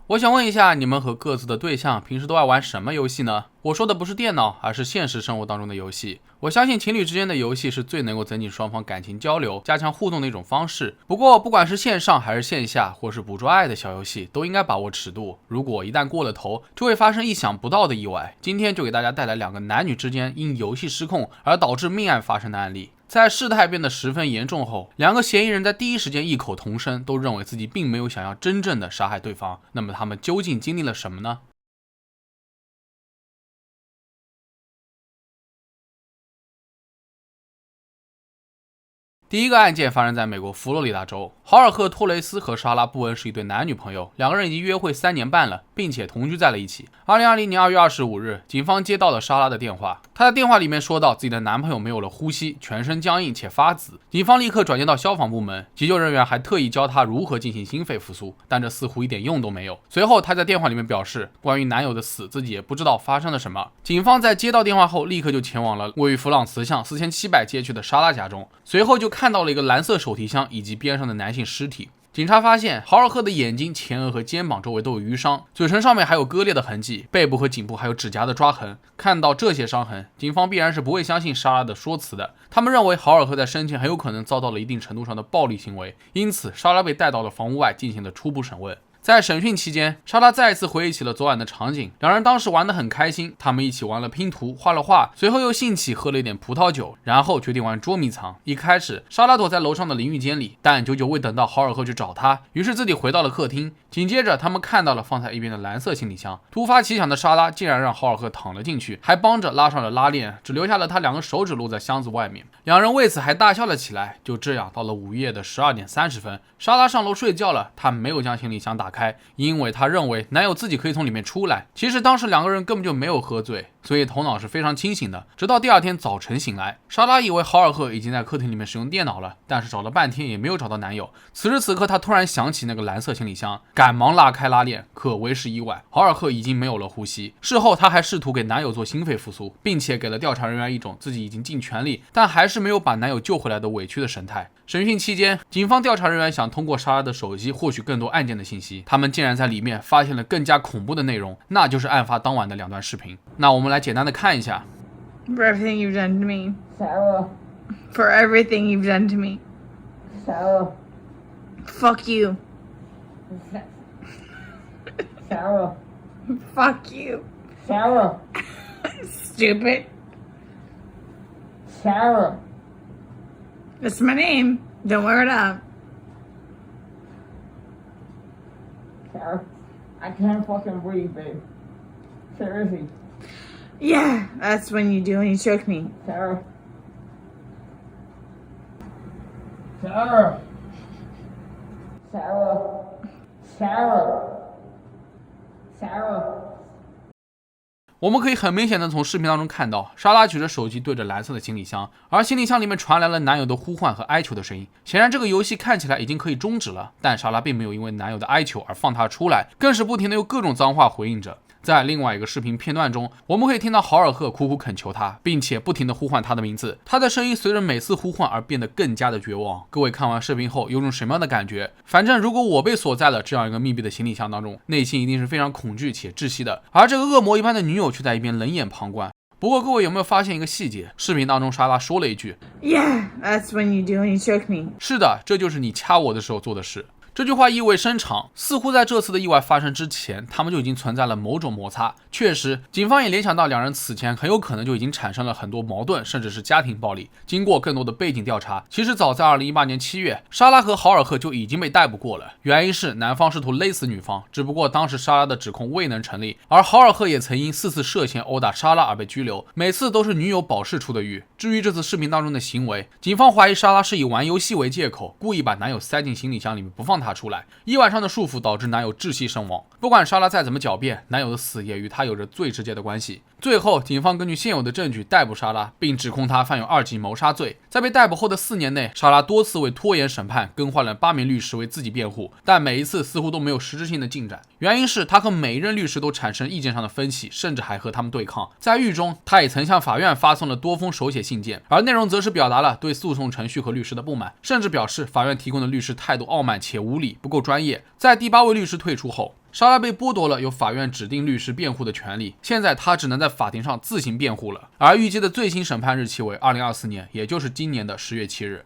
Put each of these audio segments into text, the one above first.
我想问一下，你们和各自的对象平时都爱玩什么游戏呢？我说的不是电脑，而是现实生活当中的游戏。我相信情侣之间的游戏是最能够增进双方感情交流、加强互动的一种方式。不过，不管是线上还是线下，或是捕捉爱的小游戏，都应该把握尺度。如果一旦过了头，就会发生意想不到的意外。今天就给大家带来2个男女之间因游戏失控而导致命案发生的案例。在事态变得十分严重后，2个嫌疑人在第一时间异口同声，都认为自己并没有想要真正的杀害对方。那么他们究竟经历了什么呢？第一个案件发生在美国佛罗里达州，豪尔赫·托雷斯和莎拉·布恩是一对男女朋友，2个人已经约会3年半了，并且同居在了一起。2020年2月25日，警方接到了莎拉的电话，她在电话里面说到自己的男朋友没有了呼吸，全身僵硬且发紫。警方立刻转接到消防部门，急救人员还特意教她如何进行心肺复苏，但这似乎一点用都没有。随后，她在电话里面表示，关于男友的死，自己也不知道发生了什么。警方在接到电话后，立刻就前往了位于弗朗茨巷4700街区的莎拉家中，随后就看到了一个蓝色手提箱以及边上的男性尸体。警察发现豪尔赫的眼睛、前额和肩膀周围都有淤伤，嘴唇上面还有割裂的痕迹，背部和颈部还有指甲的抓痕。看到这些伤痕，警方必然是不会相信莎拉的说辞的。他们认为豪尔赫在生前很有可能遭到了一定程度上的暴力行为，因此莎拉被带到了房屋外进行了初步审问。在审讯期间，莎拉再一次回忆起了昨晚的场景，2人当时玩得很开心，他们一起玩了拼图、画了画，随后又兴起喝了一点葡萄酒，然后决定玩捉迷藏。一开始，莎拉躲在楼上的淋浴间里，但久久未等到豪尔赫去找她，于是自己回到了客厅。紧接着，他们看到了放在一边的蓝色行李箱，突发奇想的莎拉竟然让豪尔赫躺了进去，还帮着拉上了拉链，只留下了他2个手指露在箱子外面。2人为此还大笑了起来。就这样，到了午夜的12点30分，莎拉上楼睡觉了，她没有将行李箱打开，因为她认为男友自己可以从里面出来。其实当时2个人根本就没有喝醉，所以头脑是非常清醒的。直到第2天早晨醒来，莎拉以为豪尔赫已经在客厅里面使用电脑了，但是找了半天也没有找到男友。此时此刻，她突然想起那个蓝色行李箱，赶忙拉开拉链，可为时已晚，豪尔赫已经没有了呼吸。事后，她还试图给男友做心肺复苏，并且给了调查人员一种自己已经尽全力，但还是没有把男友救回来的委屈的神态。审讯期间，警方调查人员想通过莎拉的手机获取更多案件的信息，他们竟然在里面发现了更加恐怖的内容，那就是案发当晚的2段视频。那我们来简单的看一下。 For everything you've done to me. Sarah. For everything you've done to me. Sarah. Fuck you. Sarah. Fuck you. Sarah. Stupid. Sarah. That's my name. Don't wear it up. Sarah. I can't fucking breathe, babe. Seriously. Yeah, that's when you do when you choke me. Sarah. Sarah. Sarah. Sarah. Sarah. 我们可以很明显的从视频当中看到，莎拉举着手机对着蓝色的行李箱，而行李箱里面传来了男友的呼唤和哀求的声音。显然这个游戏看起来已经可以终止了，但莎拉并没有因为男友的哀求而放他出来，更是不停的用各种脏话回应着。在另外一个视频片段中，我们可以听到豪尔赫苦苦恳求他，并且不停地呼唤他的名字。他的声音随着每次呼唤而变得更加的绝望。各位看完视频后有种什么样的感觉？反正如果我被锁在了这样一个密闭的行李箱当中，内心一定是非常恐惧且窒息的。而这个恶魔一般的女友却在一边冷眼旁观。不过各位有没有发现一个细节？视频当中莎拉说了一句 Yeah, that's when you do when you choke me. 是的，这就是你掐我的时候做的事。这句话意味深长，似乎在这次的意外发生之前，他们就已经存在了某种摩擦。确实，警方也联想到2人此前很有可能就已经产生了很多矛盾，甚至是家庭暴力。经过更多的背景调查，其实早在2018年7月，莎拉和豪尔赫就已经被逮捕过了。原因是男方试图勒死女方，只不过当时莎拉的指控未能成立，而豪尔赫也曾因4次涉嫌殴打莎拉而被拘留，每次都是女友保释出的狱。至于这次视频当中的行为，警方怀疑莎拉是以玩游戏为借口，故意把男友塞进行李箱里面不放他出来。一晚上的束缚导致男友窒息身亡。不管莎拉再怎么狡辩，男友的死也与他有着最直接的关系。最后，警方根据现有的证据逮捕莎拉，并指控她犯有2级谋杀罪。在被逮捕后的4年内，莎拉多次为拖延审判更换了8名律师为自己辩护，但每一次似乎都没有实质性的进展。原因是她和每一任律师都产生意见上的分歧，甚至还和他们对抗。在狱中，她也曾向法院发送了多封手写信件，而内容则是表达了对诉讼程序和律师的不满，甚至表示法院提供的律师态度傲慢且无理，不够专业。在第8位律师退出后，莎拉被剥夺了由法院指定律师辩护的权利，现在她只能在法庭上自行辩护了。而预计的最新审判日期为2024年，也就是今年的10月7日。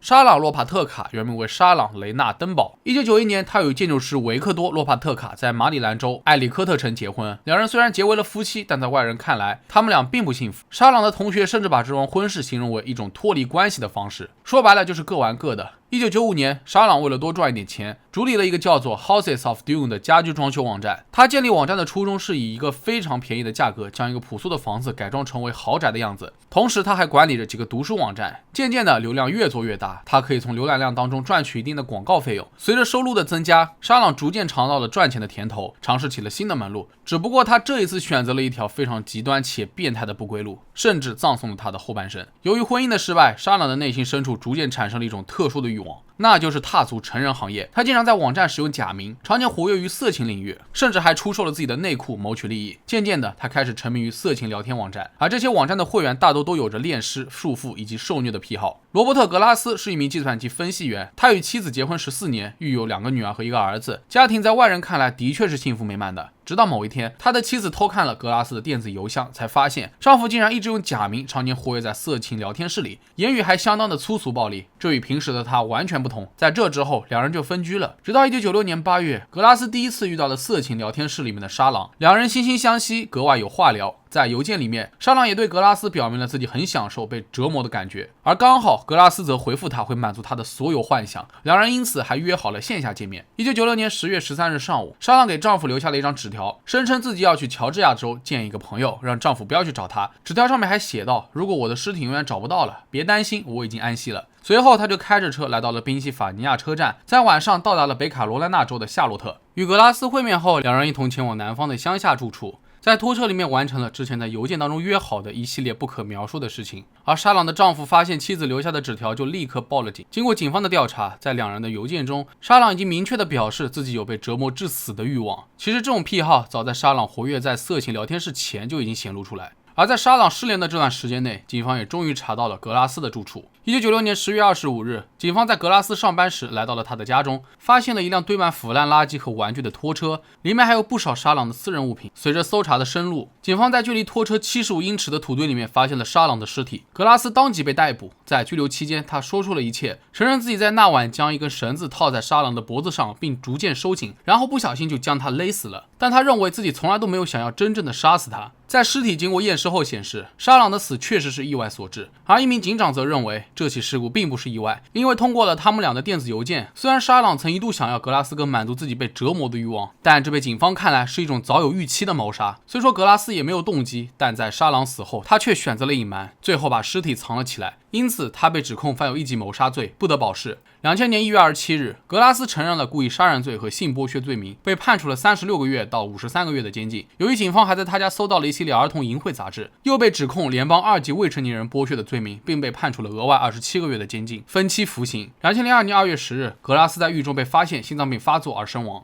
沙朗·洛帕特卡原名为沙朗·雷纳登堡。1991年，他与建筑师维克多·洛帕特卡在马里兰州埃里科特城结婚。两人虽然结为了夫妻，但在外人看来，他们俩并不幸福。沙朗的同学甚至把这桩婚事形容为一种脱离关系的方式，说白了就是各玩各的。1995年，沙朗为了多赚一点钱，主理了一个叫做 Houses of Dune 的家居装修网站。他建立网站的初衷是以一个非常便宜的价格，将一个朴素的房子改装成为豪宅的样子。同时，他还管理着几个读书网站。渐渐的，流量越做越大，他可以从浏览量当中赚取一定的广告费用。随着收入的增加，沙朗逐渐尝到了赚钱的甜头，尝试起了新的门路。只不过他这一次选择了一条非常极端且变态的不归路，甚至葬送了他的后半生。由于婚姻的失败，沙朗的内心深处逐渐产生了一种特殊的欲望，那就是踏足成人行业。他经常在网站使用假名，常年活跃于色情领域，甚至还出售了自己的内裤谋取利益。渐渐的，他开始沉迷于色情聊天网站，而这些网站的会员大多都有着恋尸、束缚以及受虐的癖好。罗伯特·格拉斯是一名计算机分析员，他与妻子结婚14年，育有2个女儿和1个儿子，家庭在外人看来的确是幸福美满的。直到某一天，他的妻子偷看了格拉斯的电子邮箱，才发现丈夫竟然一直用假名，常年活跃在色情聊天室里，言语还相当的粗俗暴力，这与平时的他完全不同。在这之后，两人就分居了。直到1996年8月，格拉斯第一次遇到了色情聊天室里面的沙朗，两人惺惺相惜，格外有话聊。在邮件里面，沙朗也对格拉斯表明了自己很享受被折磨的感觉，而刚好格拉斯则回复他会满足他的所有幻想，两人因此还约好了线下见面。1996年10月13日上午，沙朗给丈夫留下了一张纸条，声称自己要去乔治亚州见一个朋友，让丈夫不要去找他。纸条上面还写道：如果我的尸体永远找不到了，别担心，我已经安息了。随后他就开着车来到了宾夕法尼亚车站，在晚上到达了北卡罗来纳州的夏洛特。与格拉斯会面后，两人一同前往南方的乡下住处，在拖车里面完成了之前在邮件当中约好的一系列不可描述的事情。而沙朗的丈夫发现妻子留下的纸条，就立刻报了警。经过警方的调查，在两人的邮件中，沙朗已经明确的表示自己有被折磨致死的欲望。其实这种癖好早在沙朗活跃在色情聊天室前就已经显露出来。而在沙朗失联的这段时间内，警方也终于查到了格拉斯的住处。1996年10月25日，警方在格拉斯上班时来到了他的家中，发现了一辆堆满腐烂垃圾和玩具的拖车，里面还有不少沙朗的私人物品。随着搜查的深入，警方在距离拖车75英尺的土堆里面发现了沙朗的尸体。格拉斯当即被逮捕，在拘留期间，他说出了一切，承认自己在那晚将一根绳子套在沙朗的脖子上，并逐渐收紧，然后不小心就将他勒死了。但他认为自己从来都没有想要真正的杀死他。在尸体经过验尸后显示，沙朗的死确实是意外所致，而一名警长则认为这起事故并不是意外，因为通过了他们俩的电子邮件，虽然沙朗曾一度想要格拉斯哥满足自己被折磨的欲望，但这被警方看来是一种早有预期的谋杀。虽说格拉斯也没有动机，但在沙朗死后，他却选择了隐瞒，最后把尸体藏了起来，因此他被指控犯有1级谋杀罪，不得保释。2000年1月27日，格拉斯承认了故意杀人罪和性剥削罪名，被判处了36个月到53个月的监禁。由于警方还在他家搜到了一系列儿童淫秽杂志，又被指控联邦2级未成年人剥削的罪名，并被判处了额外27个月的监禁，分期服刑。2002年2月10日，格拉斯在狱中被发现心脏病发作而身亡。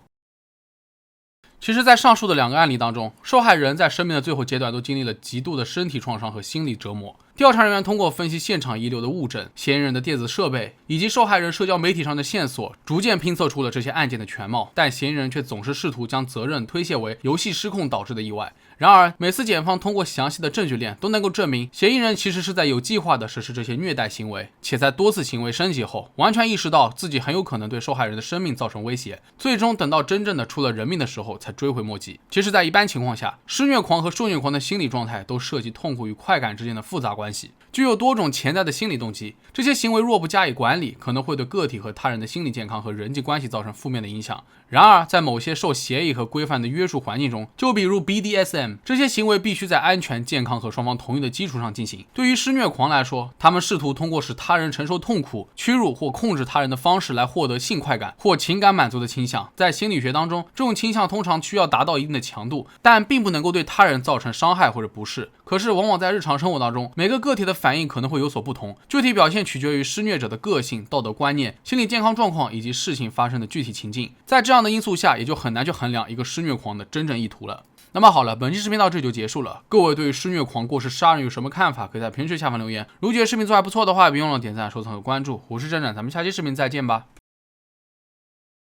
其实，在上述的2个案例当中，受害人在生命的最后阶段都经历了极度的身体创伤和心理折磨。调查人员通过分析现场遗留的物证、嫌疑人的电子设备以及受害人社交媒体上的线索，逐渐拼凑出了这些案件的全貌，但嫌疑人却总是试图将责任推卸为游戏失控导致的意外。然而，每次检方通过详细的证据链都能够证明，嫌疑人其实是在有计划地实施这些虐待行为，且在多次行为升级后，完全意识到自己很有可能对受害人的生命造成威胁，最终等到真正的出了人命的时候才追悔莫及。其实，在一般情况下，施虐狂和受虐狂的心理状态都涉及痛苦与快感之间的复杂关系，具有多种潜在的心理动机。这些行为若不加以管理，可能会对个体和他人的心理健康和人际关系造成负面的影响。然而，在某些受协议和规范的约束环境中，就比如 BDSM， 这些行为必须在安全、健康和双方同意的基础上进行。对于施虐狂来说，他们试图通过使他人承受痛苦、屈辱或控制他人的方式来获得性快感或情感满足的倾向。在心理学当中，这种倾向通常需要达到一定的强度，但并不能够对他人造成伤害或者不适。可是，往往在日常生活当中，每个个体的反应可能会有所不同，具体表现取决于施虐者的个性、道德观念、心理健康状况以及事情发生的具体情境。在这样的因素下，也就很难去衡量一个施虐狂的真正意图了。那么好了，本期视频到这里就结束了。各位对施虐狂过失杀人有什么看法？可以在评论区下方留言。如果觉得视频做还不错的话，别忘了点赞、收藏和关注。我是站长，咱们下期视频再见吧。